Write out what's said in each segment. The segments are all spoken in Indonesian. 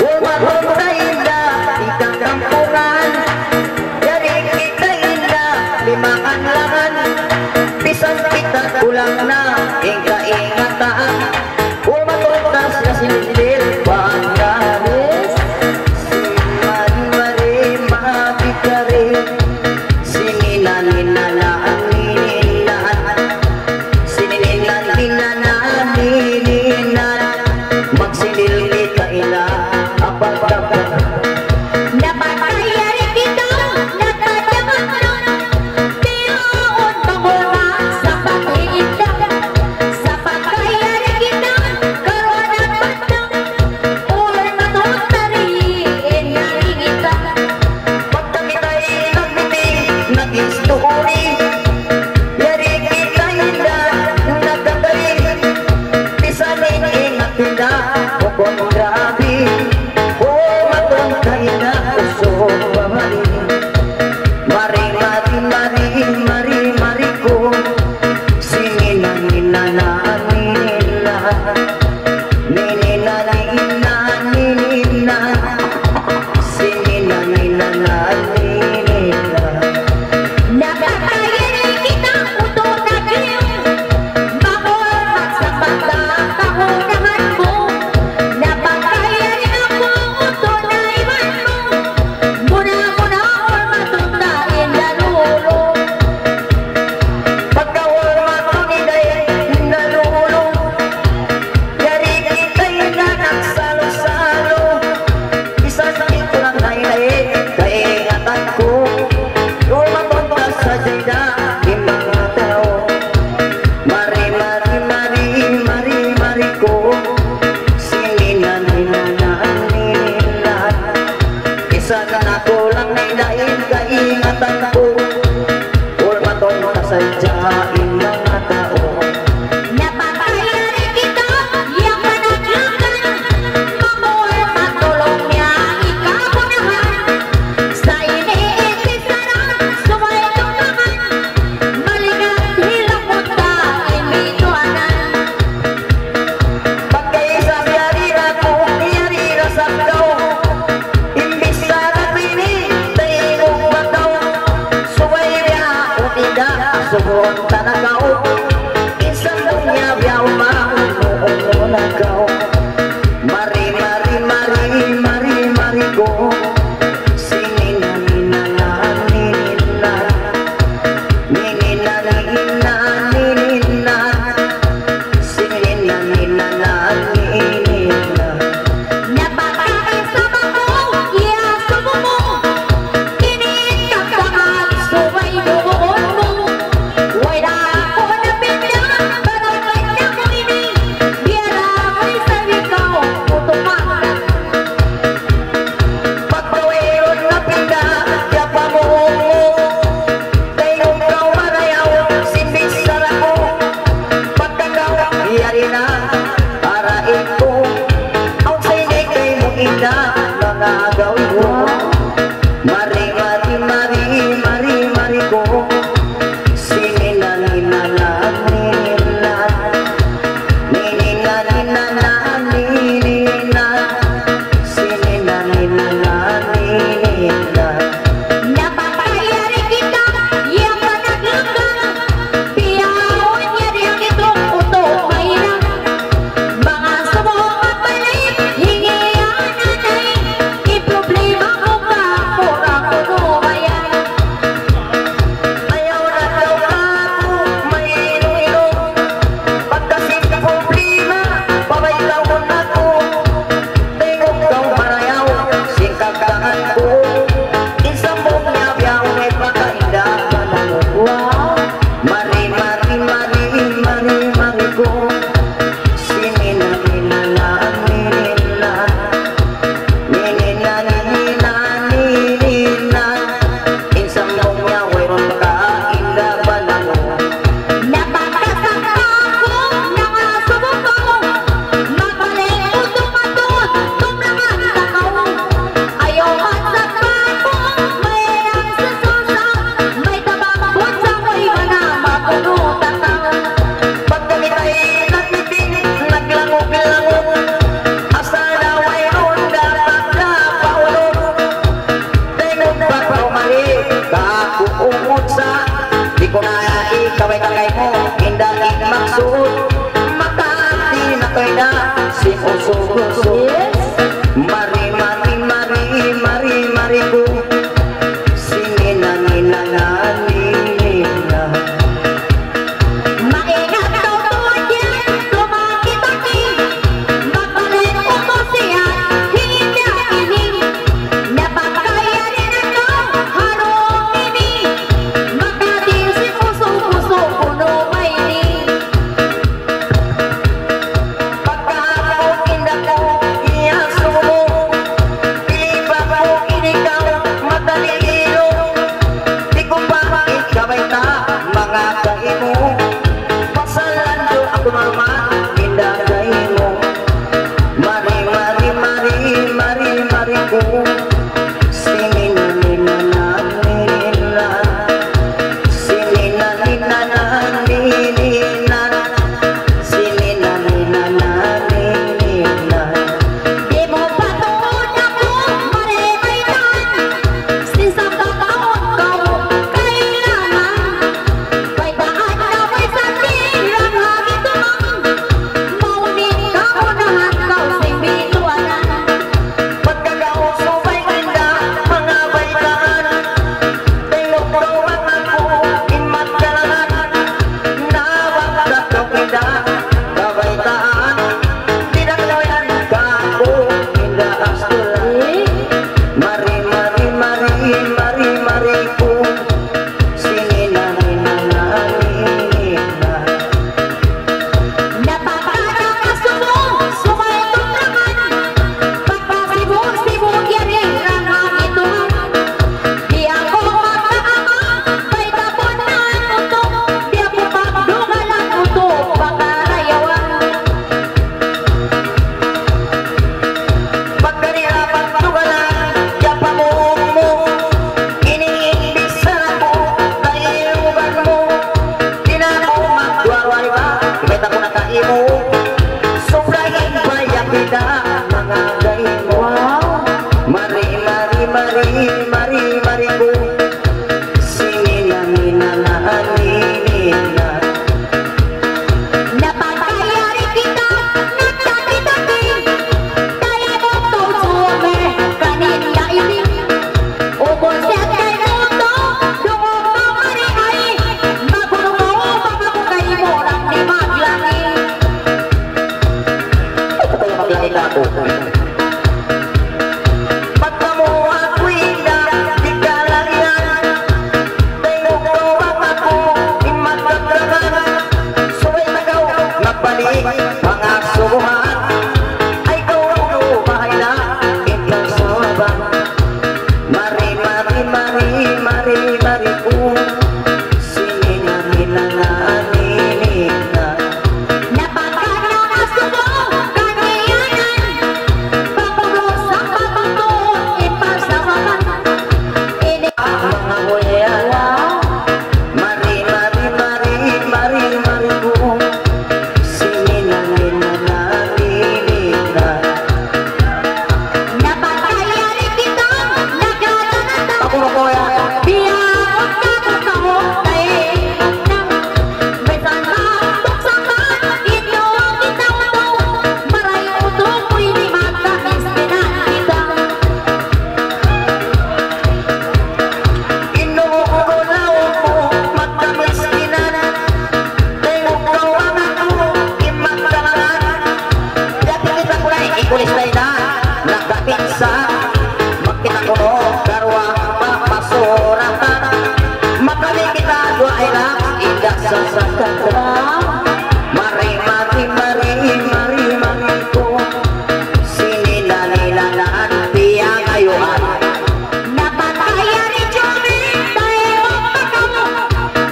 Umatong indah ikang kampungan, dari kita indah limangan langan, pisan kita ulang na ingatan. Umatong tas na sinilil pangalis, si mari mabikari, sininaninanaan nininan, sininaninanaan nininan, magsilil kita ina apagdapat. Napapayari kita, nagkadaman tiyaon panguna sa pag-iinda. Sa pagkayari kita, karoon at patang, ulan matutariin na ingita. Pagka kita'y nagbiting, nag-istuhuri, yari kita indah, nagkagaling, pisanin ingat kita, hukong grabe. Umatong tayo na puso pamali, mari mari mari mari mari ko, sininan ninana ninina, ninina ninina ninina, sininan ninana ninina. Napapayari kita, uto na kayo, mahormat sa pagkakahunahan mo. Napapayari ako, uto na iwan mo, muna-muna or matutahin lalulo. Pagkawala ko ni Dayan nalulong, yari kita'y nagsalo-salo, isasakit ko lang nainay, kaingatan ko, lumaton ka sa dayda, di mga tao, mari mari mari mari mari ko, sininan ninanaan nininan, isa ka na ko lang nainayin, kaingatan ko, lumaton ka sa dyain mga tao. Napapayari kita, iyang panaglagan, mahormat tulong niya, ikabunahan. Sa iniintisaran, sumay tumangan, maligat hilakot ka, imituanan. Pagkaisa yarira ko, yarira sa daw, imbis sa nabini, tayo mataw, suwaya unida, subon tanagaw, isang dunya biyaw maunong nagaw, mari mari mari mari mari ko, sininaninana ninina, ninina ninina ninina, sininaninana ninina. Napapakisama mo, iyasumo mo, iniitaktangan, sumay doon mo. Wala ako na bigla, parang kanya mo ini, biyara ko'y sa ikaw, utumakan. Pagkawiron na pinda, yapa mo, tayong kau marayaw, simbis sarako, pagkakaw, yari na, arain ko, ang sa'y kay mo ina, mga gawin ko, mari mari mari mari mari ko, sininaninana ninina, nininaninana ninina, sininaninana ninina. Napapayari kita, iyang panaglagan, piyahon niya rin itong utok mahirap. Mga sumong mapalit, hingi ang nanay, iproblema nakapinsa makita ko no karwa papasuratan makali kita dua enak indah sasakatan mari mari mari mari mari ko sini nanilanan tiang ayuhan napataya ni Johnny tayo pagkamu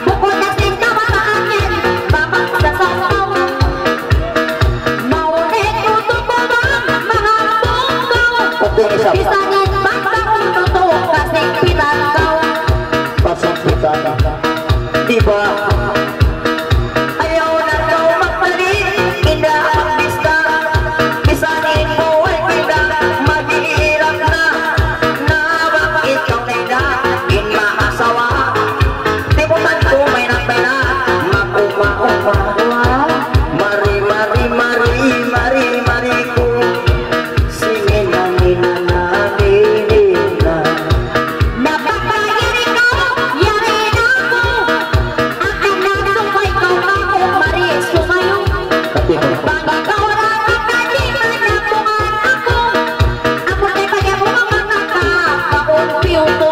bukod na sinkabataan yan babang sasasaw maulit tutok ko bang mahambong ko bisanin bang tutok kasi pitan kau pasang pitan diba ayaw na daw magpalit indah ang bista bisanin mo ay kita maghihirap na nawak ikaw na ina in maasawa tibutan ko may nakbay na makuma-uma mari mari mari mari mari ko sige na nina na nina napakayari ko yari na ko akin na sumay ko ako mari sumayo tapi ko pag ikaw na nakaliman nakuhan ako ako na kaya mo makaka pakumpiyo ko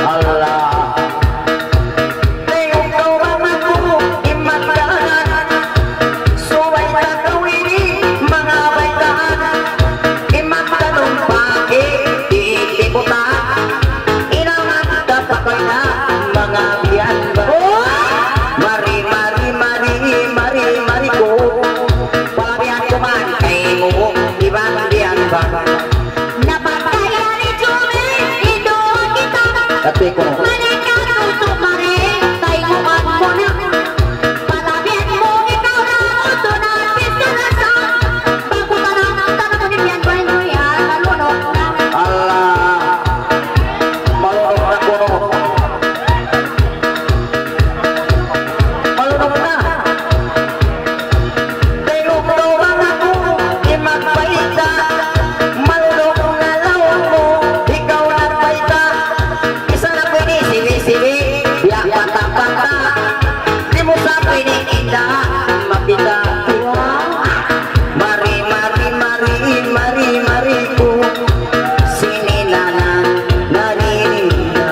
Allah Tayong kawang ako imatanan suway na gawin mga baitaan imatanong bakit iikibutan inangat kapakay na mga biyan ba mari mari mari mari mari ko palabihan ko man kay mo ibang biyan ba napakayari Johnny ito kita tapi ko Manikang tutok mare, tayuan mo na. Palabihan mo ikaw na uto na pisanasan. Bago tanang mo ni Pian Boy mo yan, malunok na. Allah malunok na kuno malunok na tayong tawang ako imagpaita malunok na lawang mo ikaw nagpaita isa na pwede siwi-siwi biyak pata-pata di mo sa pwede inda makita mari mari mari mari mari ko sininanan narinina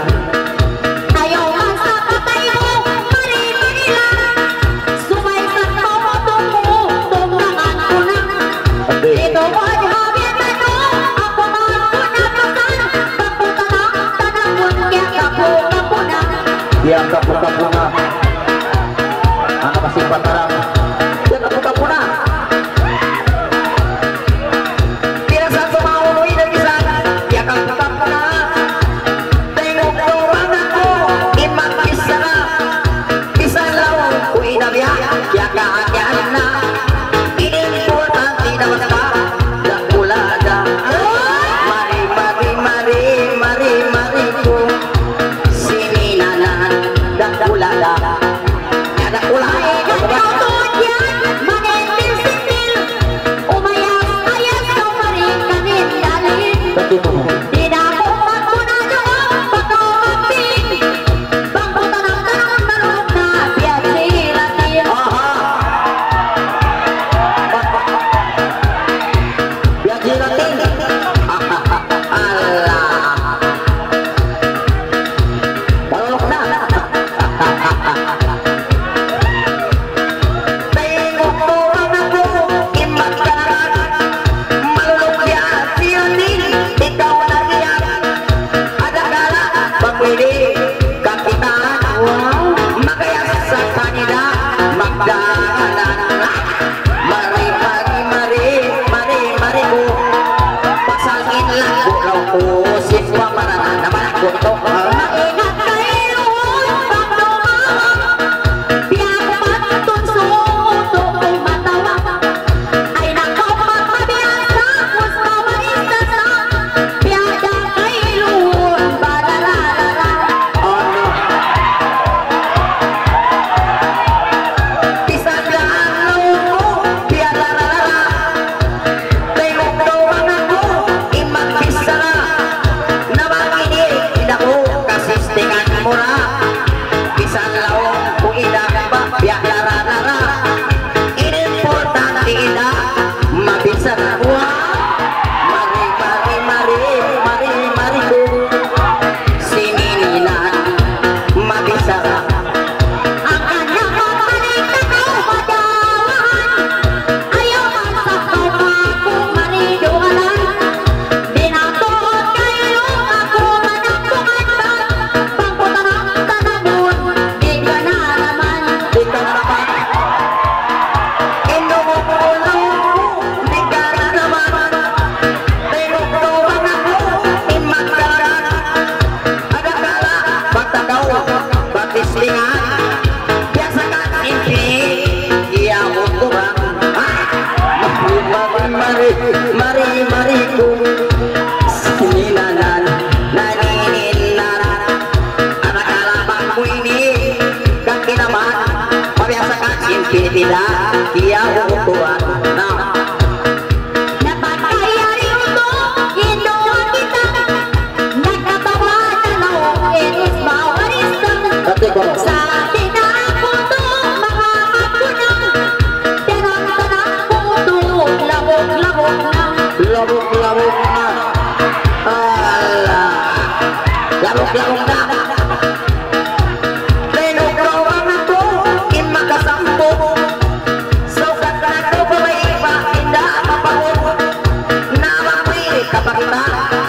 Ayaw man sa patay mo, mari-marila. Sumay sa tawatong mo, tumangan ko na. Dito ko ay habyan na no, ako man ko na pasan. Papunta na, tanawon kaya kapo na. dia kapuna anak masih patarang dia kapuna tidak satu mau nui dari sana dia kapuna tengok orang aku iman kisana kisah lawan kui nabia dia kaagana ini important tidak masalah tak pula ada mari mari mari mari mari ku sini nanan dak pula ada pula Ikaw tuwad yan, manentil-sintil. Umayas-ayas ka pa rin kanin-dalin. Di na ako magpunado, baka magpiling. Bangko tanang-tanang malunok na, biyan silatin. biar jiratin Allah balok na tengok orang aku imataran malulok dia jiratin ikaw nagiyan ada kala pagpili kapitan makaya sa kanila magdaanan mari mari mari mari mari ko pasang ko sinilalan naninilan anak-alabang ko ini kang kinaman pabiasa ka sinpinipila kiya umutuan na napakayari ito inuwan kita nagkatawa na laong inis mawarisang kati ko sa atin na ako to mga kapunang tanang-tanang puto labog-labog na labog-labog na ala labog-labog na Renugrawang ako in makasampo Sukat na ito pabaiba Inda mapango Namapili kapakita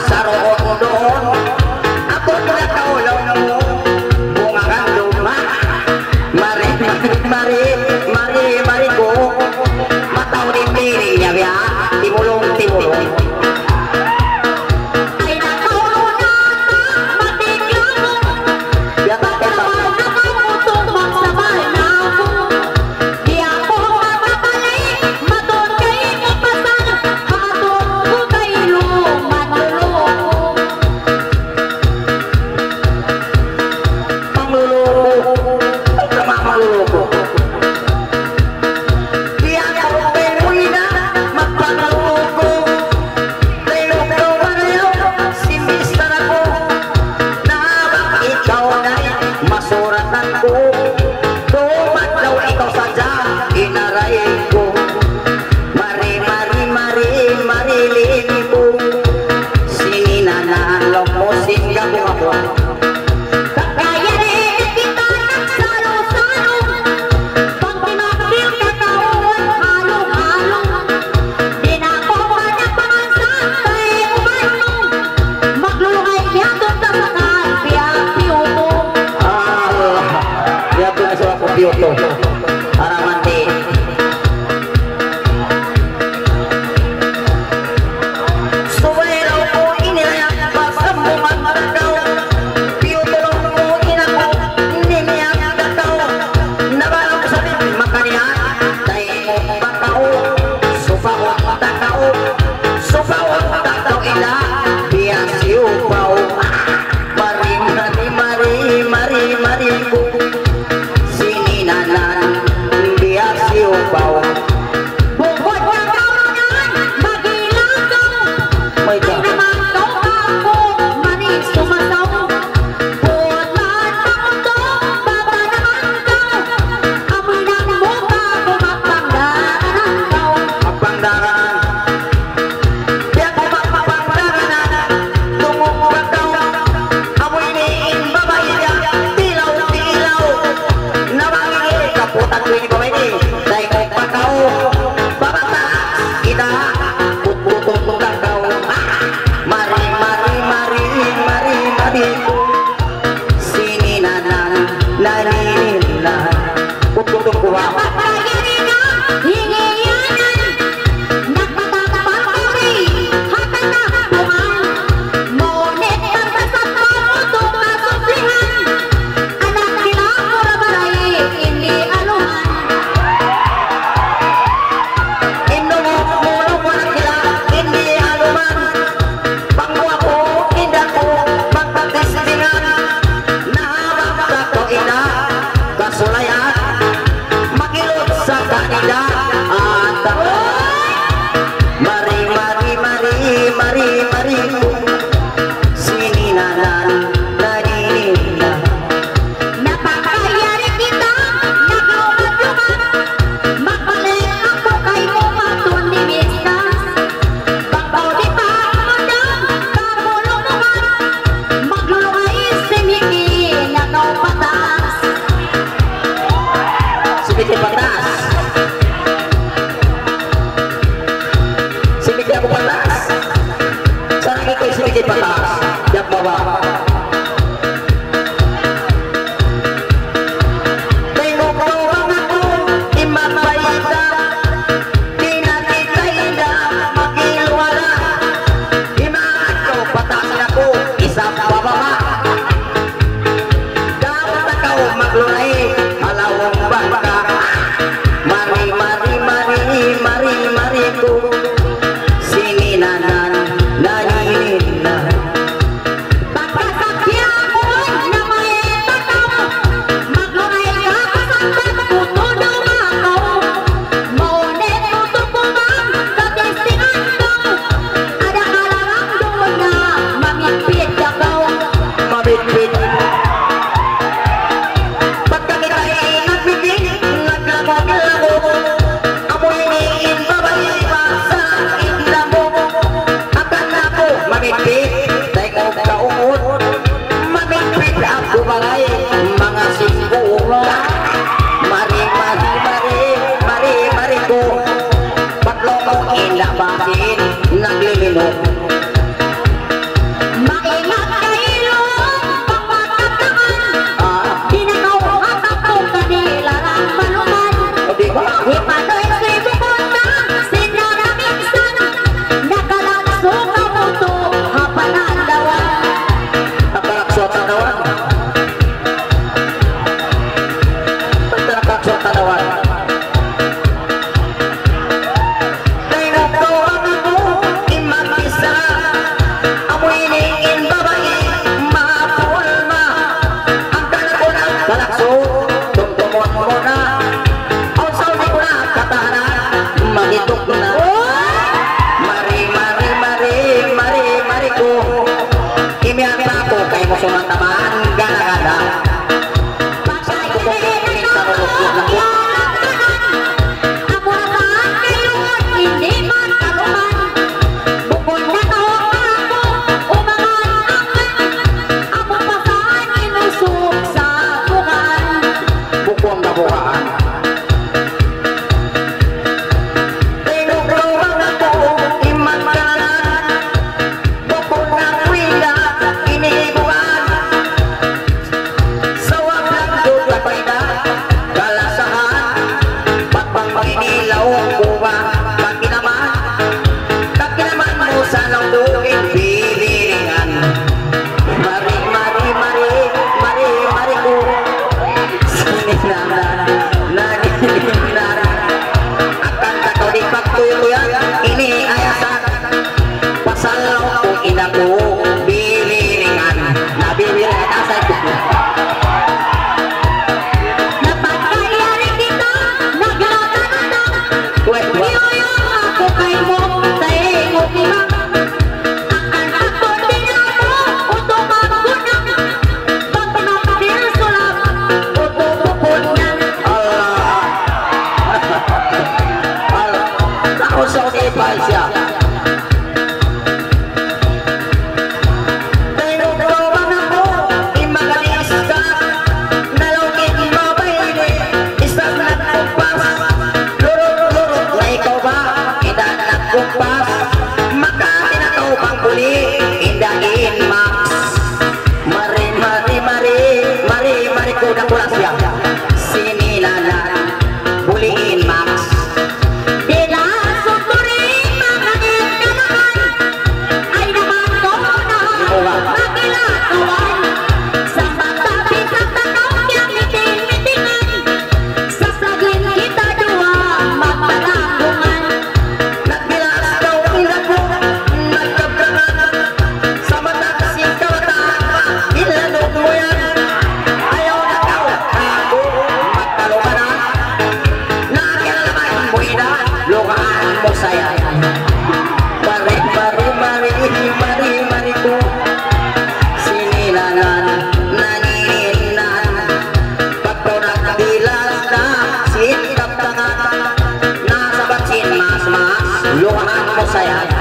Sa roon doon Ako kinakaulaw mo Bunga kang luma Mari, mari, mari, mari ko Mataw din pili niya biya Timulong, timulong ay nakauna matiglang Yata, yata nakakutubang sa balako di ako makakalay maton kay kapasan maton ko kay lumanuloko Mangluloko Ay tama mangluloko Di ako peroy na magpangluloko Reloko pareho si Mr. ako Na ikaw na'y masuratan ko Tumat daw ikaw sadya inaray ko Mari, mari, mari, marilin ko Sininanalo mo singgabong ako kaya rin kita nagsalo-salo pag pinagbil katawan halong-halong di na ako managpamansan kay umanong maglulungay niya doon sa sakal piyak-piyuto Dia tuh ngasih aku Kyoto Aramanti Suweraw ko inilayak Pasambungan magagaw Kyoto mo inako Niniyak gagaw Nabalang sa bibig makanya Dahil mo bakao Sufawang takao Sufawang takao ila Biang siupaw Mari, mari, mari, mari, mari ko Sininanan Biang siupaw bukod na kaunan magilangaw May ay namanggaw ako manis sumasaw buwan man pakunto baba naman ka amoy ng muka kumapangdaanan daw Pagpandaran Di ako magpapagdaran Tumupagaw Amoy ni babay niya Tilaw, tilaw Namangingil Kaputan ko yung babay ni Dahil kong pagkaw Babata Ina Putputong pagkaw Mari, mari, mari, mari, mari Sininanan Naninilan Putputong kuha napakayarigan hingiyanan nagmatatapang kami hatag na buwan ngunit pagkasat mo itong kasuplihan anak nila mura-maray hindi aluhan Mulong walang sila, hindi aluman Pangwa ko, inda ko, magpagkasisingan Nahabang ka ko ina, kasulayan Makilot sa kanila At ako Mari, mari, mari, mari, mari Sininalan, naninilan napakayari kita nagluman-luman magbalik ako kay mo matunimistas babaw di pa madam kamulungan maglulungay simiki nakaw patas Simikit patas Simikit ako patas mo sunod naman, gana-gana. Sa rulog na po. Bukong na bukaan. Tinugruhan ako, imangkalan. Bukong na wila, iniibuan. Sawag lang doon labay na, kalasahan. Pagpang inilaw, kuha, kakinaman mo sa nangduin, biliringan. Mari ko. Akan kataw di pagtuloyan, ini ayasan. Pasalaw ko inaku, biliringan. Nabiliringan, asay ko. Napagkayari kita, naglata-lata. Iyoyong ako kay mo, tayo kita. Akan ako din ako, utumag ko na. Pag napapil sulam, utupupod na. Ako sa utipal siya. Tinugruhan ako, imagalis ka. Nalungkit mabayli, isang nagkumpas. Lurot-lurot na ikaw ba, inang nagkumpas. Makatinakaw pang huli, indahin max. Mari ko na pula siya. Sinilalan, buliin max. Dila suturing mga nagkalakan, ay naman ko na magilakawan. Sa pagtabi sa tanong niya miting-mitingan, sa saging kita dua magpalagungan. Nagbilas daw ilago, nagkabrangan. Sa mata si kawataan, ilanong mo yan. Ayaw na daw, ako, magkaluka na. Nakilalaman mo ina, lukaan mo saya. Mari ko. Sinilalan, naninilan. Pagpunat bilas na, sitap tangan. Nasa batsin mas, lukaan mo saya.